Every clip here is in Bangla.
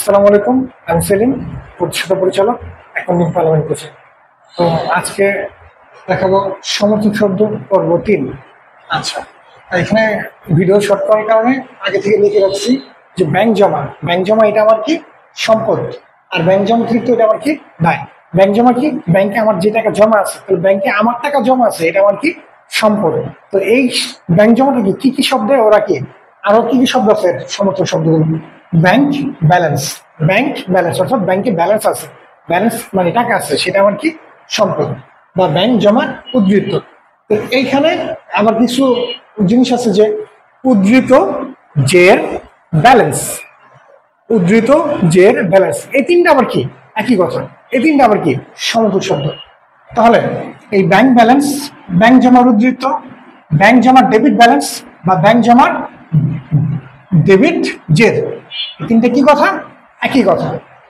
আসসালামু আলাইকুম, আমি সেলিম, প্রতিষ্ঠাতা পরিচালক অ্যাকাউন্টিং পার্লামেন্ট কোচিং। তো আজকে দেখাবো সমর্থক শব্দ পর্ব 3। আচ্ছা, এখানে ভিডিও শর্ট করার কারণে আগে থেকে লিখে রাখছি যে ব্যাংক জমা এটা আমার কি সম্পদ, আর ব্যাংক জমা অতিরিক্ত এটা আমার কি দায়। ব্যাংক জমা কি, ব্যাংকে আমার যে টাকা জমা আছে, তাহলে ব্যাংকে আমার টাকা জমা আছে, এটা আমার কি সম্পদ। তো এই ব্যাংক জমাটা কি কি শব্দ, ওরা কি আরো কি কি শব্দ আছে সমর্থক শব্দগুলো? ব্যাংক ব্যালেন্স অর্থাৎ ব্যাংকে ব্যালেন্স আছে, ব্যালেন্স মানে টাকা আছে, সেটা আমার কি সম্পদ বা ব্যাংক জমা উদ্ধৃত। তো এইখানে আবার কিছু জিনিস আছে যে উদ্ধৃত জের ব্যালেন্স, উদ্ধৃত জের ব্যালেন্স, এই তিনটা আবার কি একই কথা, এই তিনটা আবার কি সমর্থক শব্দ। তাহলে এই ব্যাংক ব্যালেন্স, ব্যাংক জমার উদ্ধৃত, ব্যাংক জমার ডেবিট ব্যালেন্স বা ব্যাংক জমার ডেবিট জের, তিনটা কি কথা? একই কথা।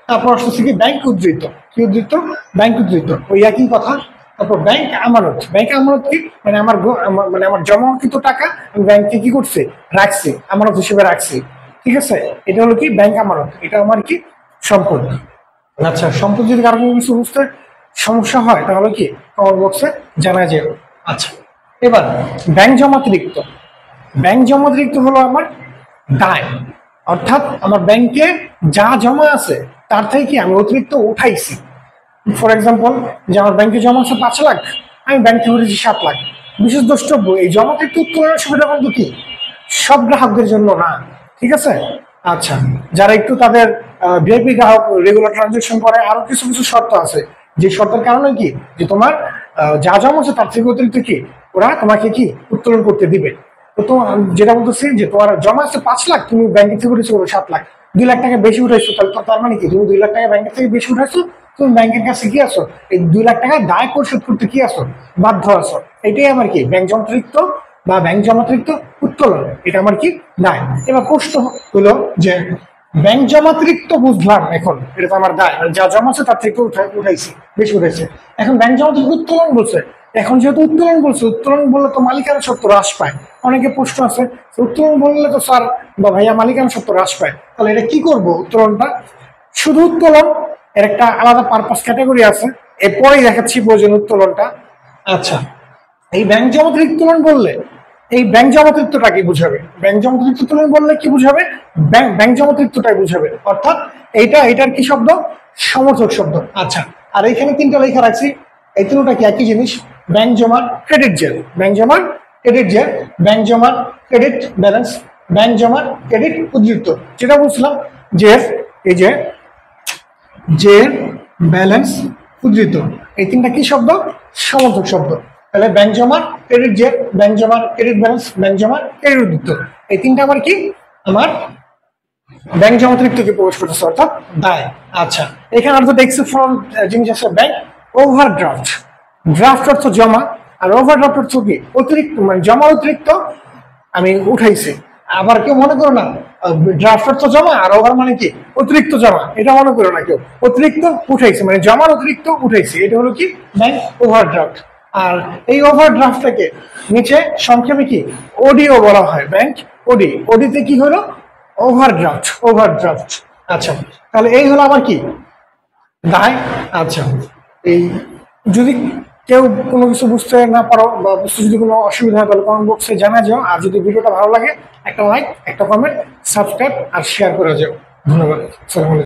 তারপর আসছে কি ব্যাংক উদ্ধৃত, কি উদ্ধৃত? ব্যাংক উদ্ধৃত, ওই একই কথা। তারপর ব্যাংক আমানত, ব্যাংক আমানত কি মানে মানে আমার জমাকৃত টাকা আমি ব্যাংকে কি করছি, রাখছি, আমানত হিসেবে রাখছি, ঠিক আছে? এটা হলো কি ব্যাংক আমানত, এটা আমার কি সম্পদ। আচ্ছা, সম্পদ যদি কারো কিছু বুঝতে সমস্যা হয় তাহলে কি কমেন্ট বক্সে জানা যাবে। আচ্ছা, এবার ব্যাংক জমাতিরিক্ত, ব্যাংক জমাতিরিক্ত হলো আমার দায়, অর্থাৎ আমার ব্যাংকে যা জমা আছে তার থেকে কি আমি অতিরিক্ত উঠাইছি। ফর এক্সাম্পল, যে আমার ব্যাংকে জমা আছে 5 লাখ, আমি ব্যাংক থেকে উঠেছি 7 লাখ। বিশেষ দ্রষ্টব্য, এই জমাকৃত উত্তোলনের সুবিধা কিন্তু কি সব গ্রাহকদের জন্য না, ঠিক আছে? আচ্ছা, যারা একটু তাদের ভিআইপি গ্রাহক, রেগুলার ট্রানজাকশন করে, আরো কিছু কিছু শর্ত আছে, যে শর্তের কারণে কি যে তোমার যা জমা আছে তার থেকে অতিরিক্ত কি ওরা তোমাকে কি উত্তোলন করতে দিবে। তো যেটা বলতেছি যে তোমার জমা আছে 5 লাখ, তুমি ব্যাংকে থেকে উঠেছো 7 লাখ, 2 লাখ টাকা বেশি উঠাইছো, তাহলে তার মানে কি তুমি 2 লাখ টাকা ব্যাংকের থেকে বেশি উঠাইছো, তুমি ব্যাংকের কাছে কি আছো, এই 2 লাখ টাকা দায় পরিশোধ করতে কি আছো, বাধ্য আছো। এটাই আমার কি ব্যাংক জমাতিরিক্ত বা ব্যাংক জমাতিরিক্ত উত্তোলন, এটা আমার কি দায়। এবার প্রশ্ন হলো যে ব্যাংক জমাতিরিক্ত বুঝলাম, এখন এটা তো আমার দায়, যা জমা আছে তার থেকে উঠাইছি, বেশি উঠাইছে। এখন ব্যাংক জমাতিরিক্ত উত্তোলন বলছে, এখন যেহেতু উত্তোলন বলছে, উত্তোলন বললে তো মালিকানা সত্ত্ব হ্রাস পায়। অনেকে প্রশ্ন আছে, উত্তোলন বললে তো স্যার বা ভাইয়া মালিকানা সত্ত্ব হ্রাস পায়, তাহলে এটা কি করবো উত্তোলনটা? শুধু উত্তোলন, এর একটা আলাদা পারপাস ক্যাটাগরি আছে, এরপরেই দেখাচ্ছি প্রয়োজন উত্তোলনটা। আচ্ছা, এই ব্যাংক জমাতিরিক্ত উত্তোলন বললে এই ব্যাংক জমাতিরিক্তটা কি বুঝাবে? ব্যাংক জমাতিরিক্ত উত্তোলন বললে কি বুঝাবে? ব্যাংক জমাতিরিক্তটাই বুঝাবে, অর্থাৎ এটার কি শব্দ? সমর্থক শব্দ। আচ্ছা, আর এইখানে 3টা লেখা রাখছি, এই তিনটা কি একই জিনিস? ব্যাংক জমার ক্রেডিট জের, ব্যাংক জমার ক্রেডিট জের, ব্যাংক জমার ক্রেডিট ব্যালেন্স, ব্যাংক জমার ক্রেডিট উদ্ধৃত। যেটা বলছিলাম যে এই যে জের ব্যালেন্স উদ্ধৃত, এই তিনটা কি শব্দ? সমর্থক শব্দ। তাহলে ব্যাংক জমার ক্রেডিট জের, ব্যাংক জমার ক্রেডিট ব্যালেন্স, ব্যাংক জমার ক্রেডিট উদ্ধৃত, এই তিনটা আমার কি আমার ব্যাংক জমাতিরিক্তকে প্রবেশ করতেছে, অর্থাৎ দায়। আচ্ছা, এখানে অর্থাৎ এক্সেপশনাল জিনিস আছে ব্যাংক ওভারড্রাফট, ড্রাফট অর্থ জমা, আর ওভারড্রাফট অর্থ কি অতিরিক্ত, মানে জমা অতিরিক্ত আমি উঠাইছি। আবার কেউ মনে করো না ড্রাফট অর্থ জমা আর ওভার মানে কি অতিরিক্ত জমা, এটা মনে করো না কেউ, অতিরিক্ত উঠাইছে মানে জমার অতিরিক্ত উঠাইছি, এটা হলো কি ব্যাংক ওভারড্রাফট। আর এই ওভারড্রাফটটাকে নিচে সংক্ষেপে কি ওডিও বলা হয়, ব্যাংক ওডি, ওডিতে কি হলো ওভারড্রাফট। আচ্ছা, তাহলে এই হলো আমার কি দায়। আচ্ছা, এই যদি কেউ কোনো কিছু বুঝতে না পারো বা বুঝতে যদি কোনো অসুবিধা হয় তাহলে কমেন্ট বক্সে জানা যাও। আর যদি ভিডিওটা ভালো লাগে একটা লাইক, একটা কমেন্ট, সাবস্ক্রাইব আর শেয়ার করে যাও। ধন্যবাদ। আসসালামু আলাইকুম।